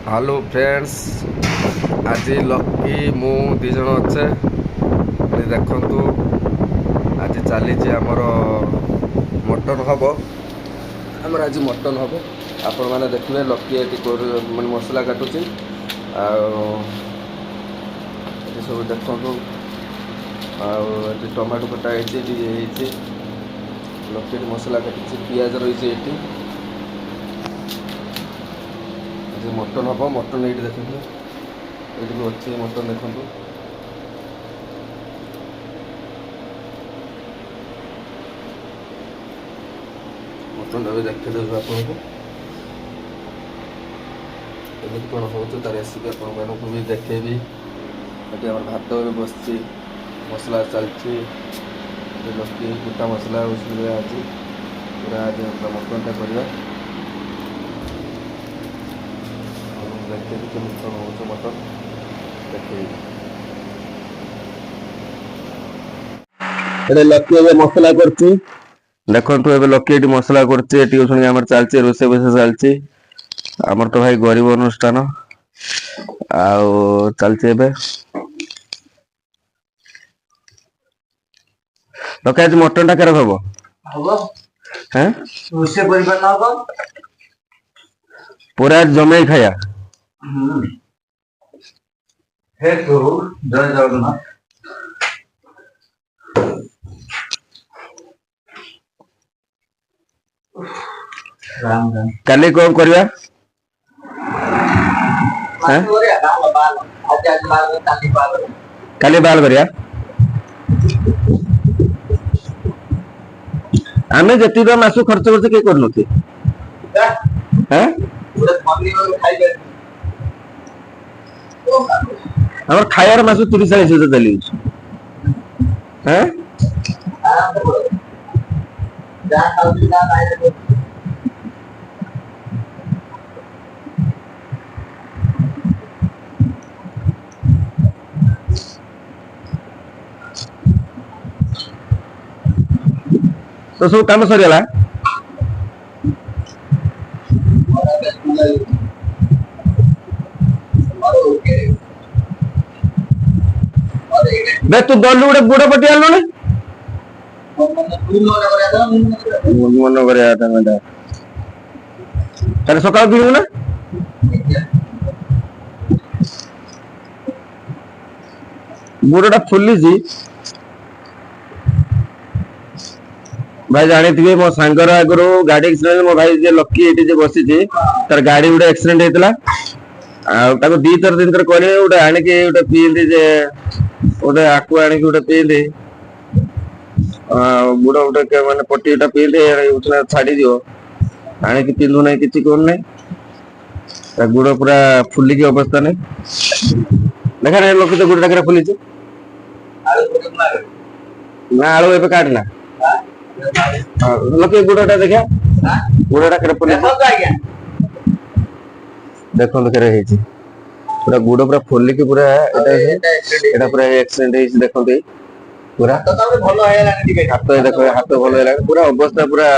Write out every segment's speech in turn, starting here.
Hello friends आज lucky मु दी जन अच्छे देखु आज चली आमर मटन हम आमर आज मटन हम आपण मैंने देखिए लकी मैं मसला काटुची सब देखु टमाटो कटा लकी मसला काटुची पियाज रही है मटन हम मटन ये देखते ये अच्छे मटन देखु मटन भी देखी देव आपको कौन हो तार रेसिपी आपको भी देखेबी ये भात भी बस मसला चलती लकी कुटा मसला उसमें आज पूरा आज मटनटा करवा देखिए मटन हो मटन देखिए लकी मसला कर देखु ए लकी मसला कर चलती रोसे बोसे चलती आमर तो भाई गरीब अनुष्ठान चलती लकी आज मटन टा केर हम हैं पूरा जमे खाया हे तो जय जगन्नाथ राम राम काली कौन करवा काली बाल करिया आमे जति मासु खर्च करते के करनथि हैं हमर खायार मासु 30-40 चली हैं तो सब काम सरीगला बे तू गलु गोटे बुढ़ पटी आलो ने मन कर सकाल पीबू ना बुढ़ा फुली भाई जानी थे मो सांगर आगु गाड़ी एक्सीडेंट मो भाई जे लकी ये बसी तार गाड़ी गोटे एक्सीडेंट होता दी थर 3 थर कहले गोटे आणिक गोटे पीती जे गोटे आकु आणिक गोटे पीती बुढ़ा गोटे मैंने पट्टी गोटा पीते छाड़ी दियो आणिक पिंधु ना कि कौन ना गुड़ पूरा फुलिकी अवस्था नहीं देखा ना लोक तो गुड़ टाक फुली ना आलू ए काटना लोक गुड़टा देखा गुड़टा फुली देखो पूरा गुड़ पूरा फुलिकी पूरा पूरा एक्सीडेंट देखो पूरा हाथ देख हाथ भल पूरा अवस्था पूरा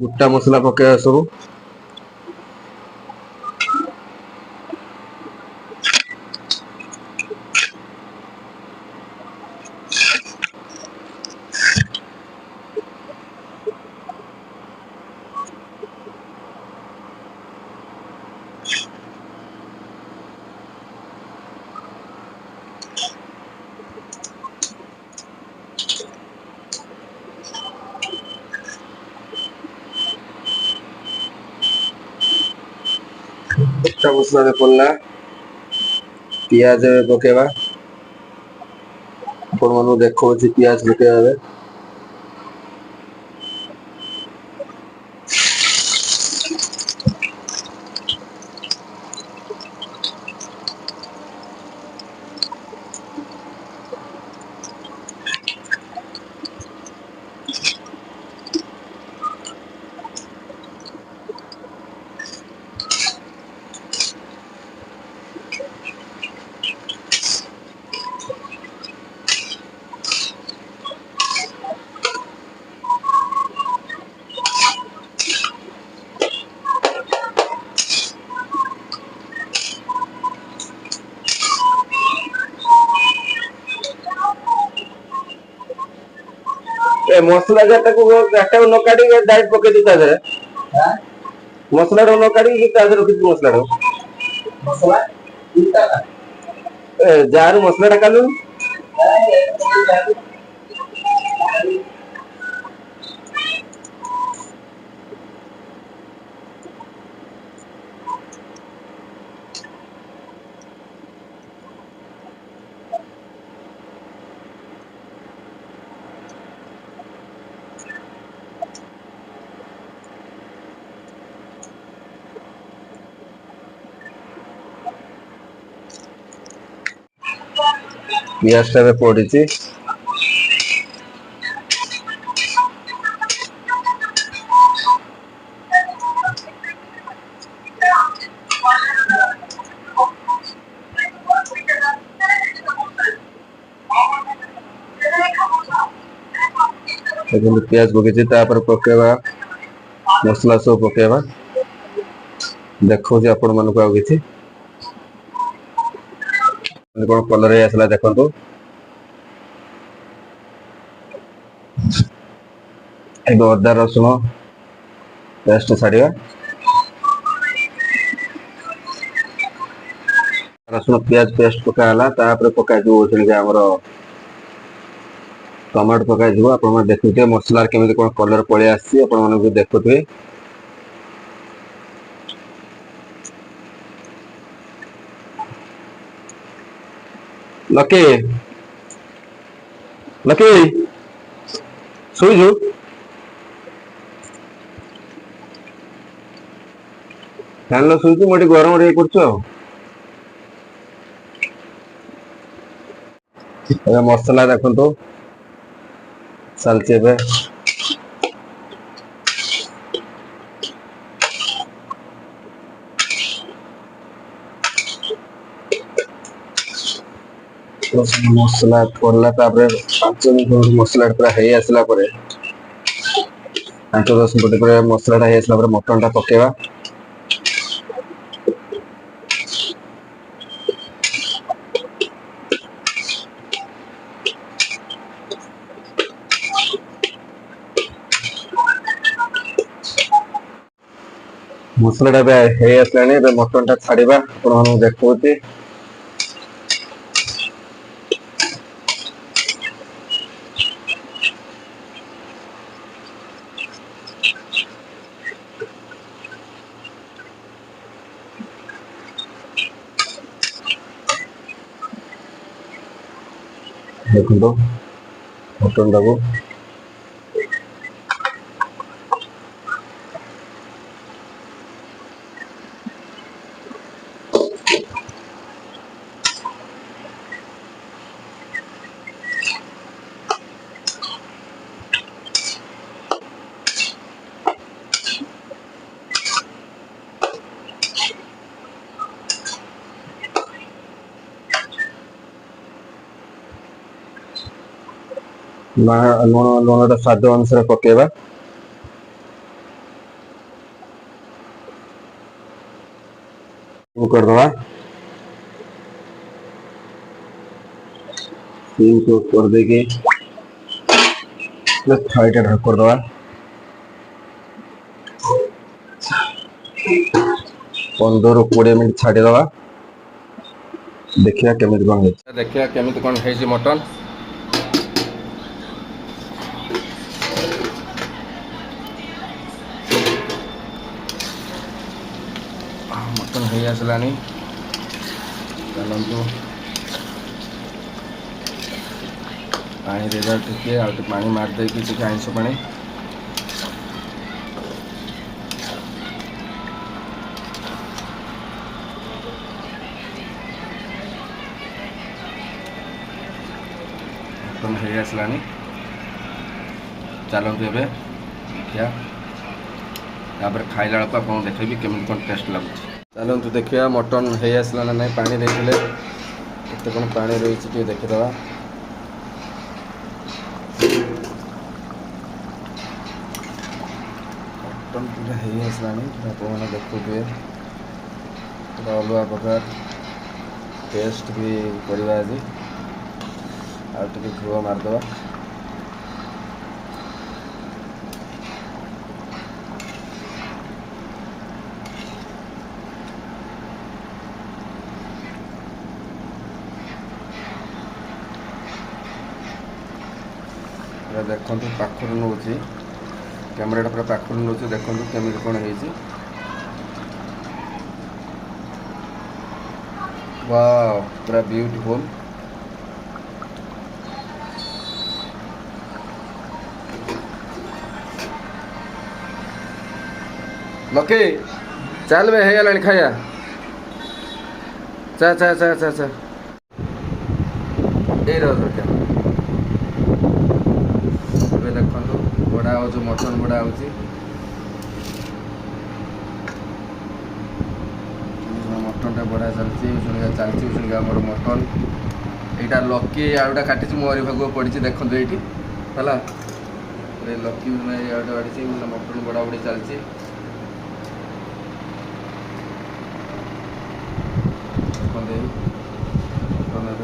ଗୋଟା ମସଲା ପକେଇବା ସବୁ। ଗୋଟା ମସଲା ପଡିଲା, ପିଆଜ ପକେଇବା। ଆପଣ ମାନଙ୍କୁ ଦେଖଉଛି ପିଆଜ ପକେଇବା ଏବେ। ଏ ମସଲା ଗାଟାକୁ ନ କାଢିକି ଡାଇରେକ୍ଟ ପକେଇ ଦେଇ ତା ଦେହରେ ମସଲା ଟା ନ କାଢିକି ତା ଦେହରେ ରଖିଛି ମସଲା ଟା ଯାହାର ମସଲା ଟା କାଲୁ ପିଆଜ ଟା ଏବେ ପଡିଛି। ଦେଖନ୍ତୁ ପିଆଜ ପକେଇଛି, ତାପରେ ପକେଇବା ମସଲା ସବୁ ପକେଇବା। ଦେଖଉଛି ଆପଣ ମାନଙ୍କୁ ଆଉ କିଛି କଣ କଲର ହେଇ ଆସିଲା ଦେଖନ୍ତୁ। ଏବେ ଅଦା ରସୁଣ ପେଷ୍ଟ ଛାଡିବା। ରସୁଣ ପିଆଜ ପେଷ୍ଟ ପକା ହେଲା, ତାପରେ ପକାଯିବ ଆମର ଟମାଟୋ ପକାଯିବ। ଆପଣ ମାନେ ଦେଖୁଥିବେ ମସଲାର କେମିତି କଣ କଲର ପଳେଇ ଆସିଛି, ଆପଣ ମାନଙ୍କୁ ଦେଖୁଥିବେ। ଲକି ଲକି ଶୋଇଛୁ? ଫ୍ୟାନ ଶୋଇଛୁ, ମୁଁ ଏଠି ଗରମ ଟିକେ କରୁଛୁ ଆଉ। ଏବେ ମସଲା ଦେଖନ୍ତୁ ଚାଲିଛି ଏବେ। ମସଲା ପଡିଲା, ତାପରେ 5 ମିନିଟ ମସଲା ପୁରା ହେଇ ଆସିଲା ପରେ 5-10 ମିନିଟ ପରେ ମସଲା ଟା ହେଇ ଆସିଲା ପରେ ମଟନ ଟା ପକେଇବା। ମସଲା ଟା ଏବେ ହେଇ ଆସିଲାଣି, ଏବେ ମଟନ ଟା ଛାଡିବା। ଆପଣମାନଙ୍କୁ ଦେଖଉଛି। ଦେଖନ୍ତୁ ମଟନ ଟାକୁ ଲୁଣ ଟା ସ୍ୱାଦ ଅନୁସାରେ ପକେଇବା। वो कर दवा सीम को कर देके फ्राइट ढक कर दवा 15-20 मिनट छाड़ी दवा देखिए केमिति कौन है देखिए केमिति कौन है मटन मटन हो आसलानी चलतु पानी देदा टिके आ पानी मारदे कि आइंस पानी मटन हो आसलानी चलतु ए देखिया तापर खाइला बेलू आपको देखेबी केମିତି कौन टेस्ट लगुच चलतु देखिए मटन हो आसला ना नहीं पानी देते केते कौन पानी रही टे देखीदे मटन पूरा हो आसलानी आपने देखुए पूरा अलग प्रकार टेस्ट भी करवा आज आगे घुआ मारदे देखु पाखर नौ कैमेरा पूरा पाखर नौ देखु केमी कौन है वाव पूरा ब्यूटीफुल लकी चल बे है खाया चा चा चा चा चा ए देखु बड़ा हो जो मटन बड़ा हो मटन टा बड़ा चलती चलती आम मटन यहाँ लकी आउटा काटी मोरी भाग पड़ी देखो ये है लकी आउटा बाड़ी मटन बड़ा बड़ी चलती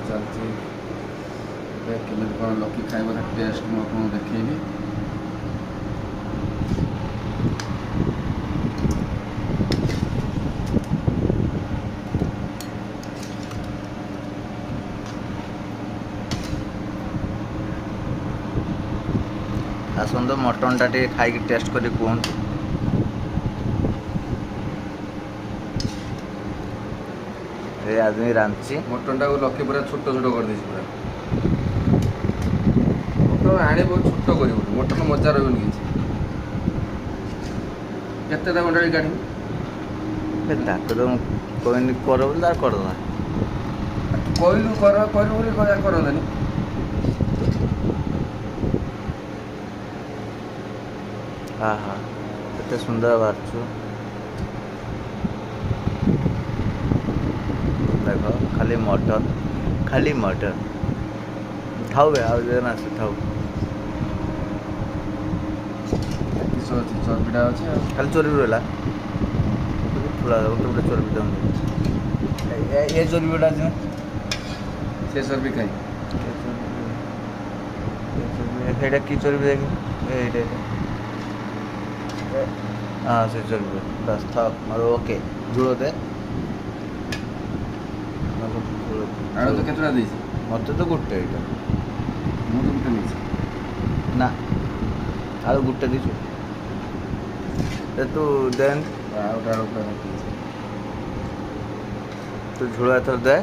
चलती केमी कौन लकी खाइब टेस्ट मुझे देखी आसत मटन टा खाई टेस्ट कर कहतु आदमी रांची मटन टाक लकी पूरा छोट छोट कर दे पूरा मटन आने बहुत छोट कर मटन मजा रही किसी कंटाड़ी काढ़ तो कहनी कर करदे कहलु कर करनी हाँ हाँ एत सुंदर बाहर देख खाली मटन थाऊ बे आना से थाऊ चर्बीटा अच्छे खाली चर्बी रहा थोड़ा गोटे चर्बी दम ये चर्बीटा से चर्बी खाई ସେଇଟା କି ଚର୍ବି ଦେଖି ଏଇଟା हाँ से चर्बी बस था ମୋର ଓକେ ଝୋଳ ଦେ ଆଳୁ ତ କେତେଟା ଦେଇଛି ମୋତେ ତ ଗୋଟେ ଏଇଟା ମୁଁ ତ ଗୋଟେ ନେଇଛି ନା ଆଳୁ ଗୋଟେ ଦେଇଛୁ ତୁ ଦେନ୍ ଆଉ ଗୋଟେ ଆଳୁ ପୁରା ରଖିଛି ତୁ ଝୋଳ ଏଥର ଦେ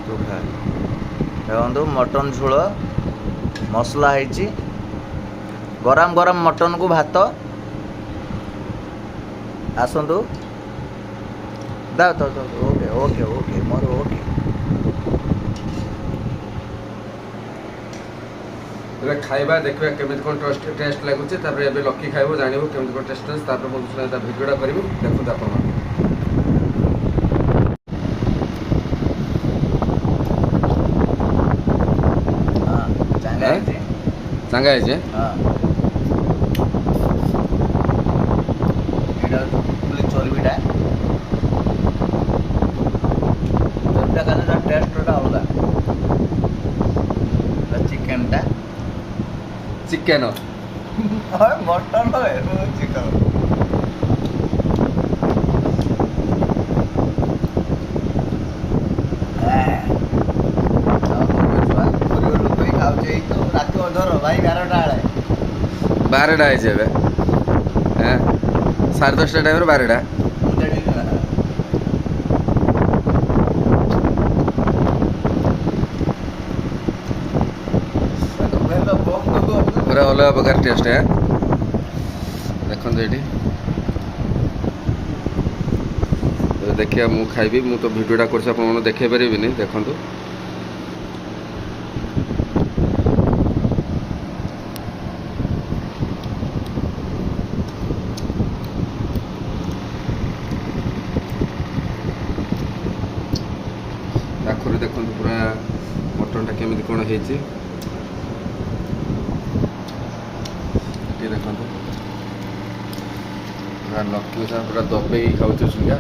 ତୁ ଖା ଦେଖନ୍ତୁ ମଟନ ଝୋଳ ମସଲା ହେଇଛି ଗରମ ଗରମ ମଟନକୁ ଭାତ ଆସନ୍ତୁ ଓକେ ଓକେ ଓକେ ମୋର ଓକେ ଏବେ ଖାଇବା ଦେଖିବା କେମିତି କ'ଣ ଟେଷ୍ଟ ଲାଗୁଛି ତାପରେ ଏବେ ଲକି ଖାଇବ ଜାଣିବ କେମିତି କ'ଣ ଟେଷ୍ଟ ଅଛି ତାପରେ ମୁଁ ତା ଭିଡ଼ିଓଟା କରିବି ଦେଖନ୍ତୁ ଆପଣ ଚାଙ୍ଗା ହେଇଛି ହଁ ଏଇଟା ଚର୍ବିଟା ଚିକେନ ମଟନ ଚିକେନ ଖାଉଛି ତ ରାତି ଅଧର ଭାଇ 11ଟା ବେଳେ 12ଟା ହେଇଛି ଏବେ ସାଢ଼େ 10ଟା ଟାଇମ୍ରେ 12ଟା। ମୁଁ ଜାଣିନି ନା। ପୁରା ଅଲଗା ପ୍ରକାର ଟେଷ୍ଟ ଦେଖନ୍ତୁ ଏଇଠି ଦେଖିବା ମୁଁ ଖାଇବି। ମୁଁ ତ ଭିଡ଼ିଓଟା କରିଛି ଆପଣମାନଙ୍କୁ ଦେଖାଇ ପାରିବିନି। ଦେଖନ୍ତୁ ପାଖରୁ ଦେଖନ୍ତୁ ପୁରା ମଟନଟା କେମିତି କ'ଣ ହେଇଛି। ଏଠି ଦେଖନ୍ତୁ ପୁରା ଲକ୍ଷ୍ମୀ ସାର୍ ପୁରା ଦବେଇକି ଖାଉଛି ଚୁଙ୍ଗା।